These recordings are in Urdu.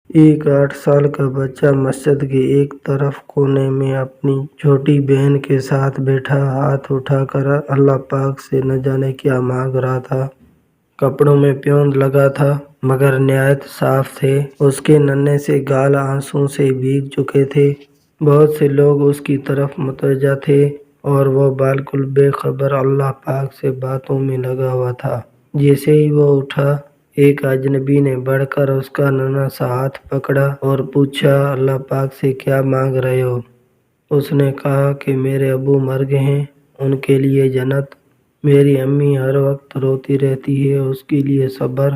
ایک 8 سال کا بچہ مسجد کے ایک طرف کونے میں اپنی چھوٹی بہن کے ساتھ بیٹھا ہاتھ اٹھا کر اللہ پاک سے نہ جانے کیا مانگ رہا تھا۔ کپڑوں میں پیوند لگا تھا مگر نہایت صاف تھے۔ اس کے ننھے سے گال آنسوؤں سے بھیگ چکے تھے۔ بہت سے لوگ اس کی طرف متوجہ تھے اور وہ بالکل بے خبر اللہ پاک سے باتوں میں لگا ہوا تھا۔ جیسے ہی وہ اٹھا، ایک اجنبی نے بڑھ کر اس کا ننھا سا ہاتھ پکڑا اور پوچھا، اللہ پاک سے کیا مانگ رہے ہو؟ اس نے کہا کہ میرے ابو مر گئے ہیں، ان کے لیے جنت۔ میری امی ہر وقت روتی رہتی ہے، اس کے لیے صبر۔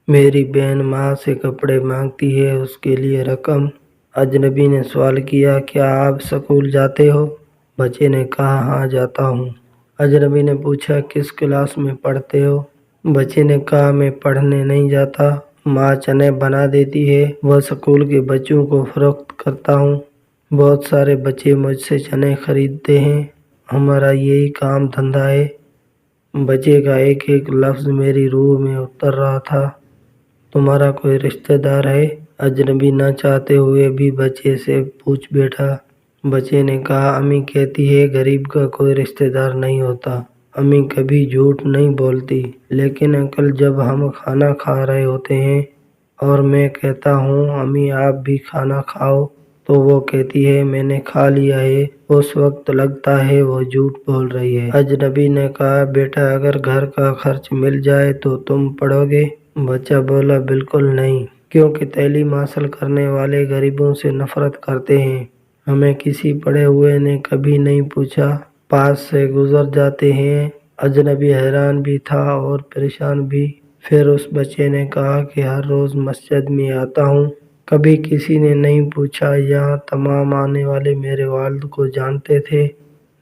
میری بہن ماں سے کپڑے مانگتی ہے، اس کے لیے رقم۔ اجنبی نے سوال کیا، کیا آپ اسکول جاتے ہو؟ بچے نے کہا، ہاں جاتا ہوں۔ اجنبی نے پوچھا، کس کلاس میں پڑھتے ہو؟ بچے نے کہا، میں پڑھنے نہیں جاتا، ماں چنے بنا دیتی ہے، وہ اسکول کے بچوں کو فروخت کرتا ہوں۔ بہت سارے بچے مجھ سے چنے خریدتے ہیں، ہمارا یہی کام دھندا ہے۔ بچے کا ایک ایک لفظ میری روح میں اتر رہا تھا۔ تمہارا کوئی رشتہ دار ہے؟ اجنبی نہ چاہتے ہوئے بھی بچے سے پوچھ بیٹھا۔ بچے نے کہا، امی کہتی ہے غریب کا کوئی رشتہ دار نہیں ہوتا۔ امی کبھی جھوٹ نہیں بولتی، لیکن انکل جب ہم کھانا کھا رہے ہوتے ہیں اور میں کہتا ہوں امی آپ بھی کھانا کھاؤ تو وہ کہتی ہے میں نے کھا لیا ہے، اس وقت لگتا ہے وہ جھوٹ بول رہی ہے۔ اجنبی نے کہا، بیٹا اگر گھر کا خرچ مل جائے تو تم پڑھو گے؟ بچہ بولا، بالکل نہیں، کیونکہ تعلیم حاصل کرنے والے غریبوں سے نفرت کرتے ہیں۔ ہمیں کسی پڑھے ہوئے نے کبھی نہیں پوچھا، پاس سے گزر جاتے ہیں۔ اجنبی حیران بھی تھا اور پریشان بھی۔ پھر اس بچے نے کہا کہ ہر روز مسجد میں آتا ہوں، کبھی کسی نے نہیں پوچھا۔ یہاں تمام آنے والے میرے والد کو جانتے تھے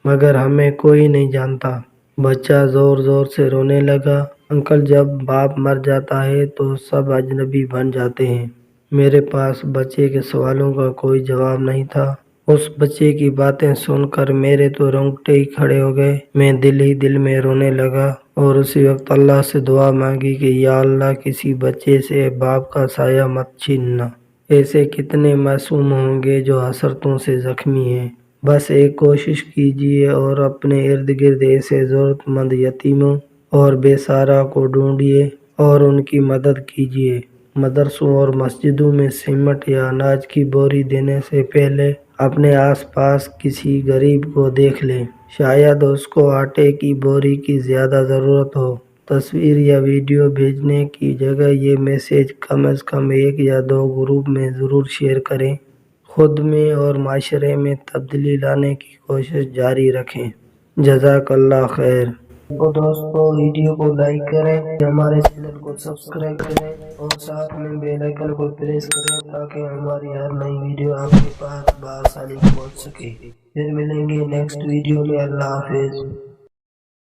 مگر ہمیں کوئی نہیں جانتا۔ بچہ زور زور سے رونے لگا۔ انکل جب باپ مر جاتا ہے تو سب اجنبی بن جاتے ہیں۔ میرے پاس بچے کے سوالوں کا کوئی جواب نہیں تھا۔ اس بچے کی باتیں سن کر میرے تو رونگٹے ہی کھڑے ہو گئے۔ میں دل ہی دل میں رونے لگا اور اسی وقت اللہ سے دعا مانگی کہ یا اللہ کسی بچے سے باپ کا سایہ مت چھیننا۔ ایسے کتنے معصوم ہوں گے جو حسرتوں سے زخمی ہیں۔ بس ایک کوشش کیجیے اور اپنے ارد گرد ایسے ضرورت مند یتیموں اور بے سہارا کو ڈھونڈیے اور ان کی مدد کیجیے۔ مدرسوں اور مسجدوں میں سیمنٹ یا اناج کی بوری دینے سے پہلے اپنے آس پاس کسی غریب کو دیکھ لیں، شاید اس کو آٹے کی بوری کی زیادہ ضرورت ہو۔ تصویر یا ویڈیو بھیجنے کی جگہ یہ میسیج کم از کم 1 یا 2 گروپ میں ضرور شیئر کریں۔ خود میں اور معاشرے میں تبدیلی لانے کی کوشش جاری رکھیں۔ جزاک اللہ خیر۔ تو دوستو ویڈیو کو لائک کریں، ہمارے چینل کو سبسکرائب کریں اور ساتھ میں بیل آئیکن کو پریس کریں تاکہ ہماری ہر نئی ویڈیو آپ کے پاس بآسانی پہنچ سکے۔ پھر ملیں گے نیکسٹ ویڈیو میں۔ اللہ حافظ۔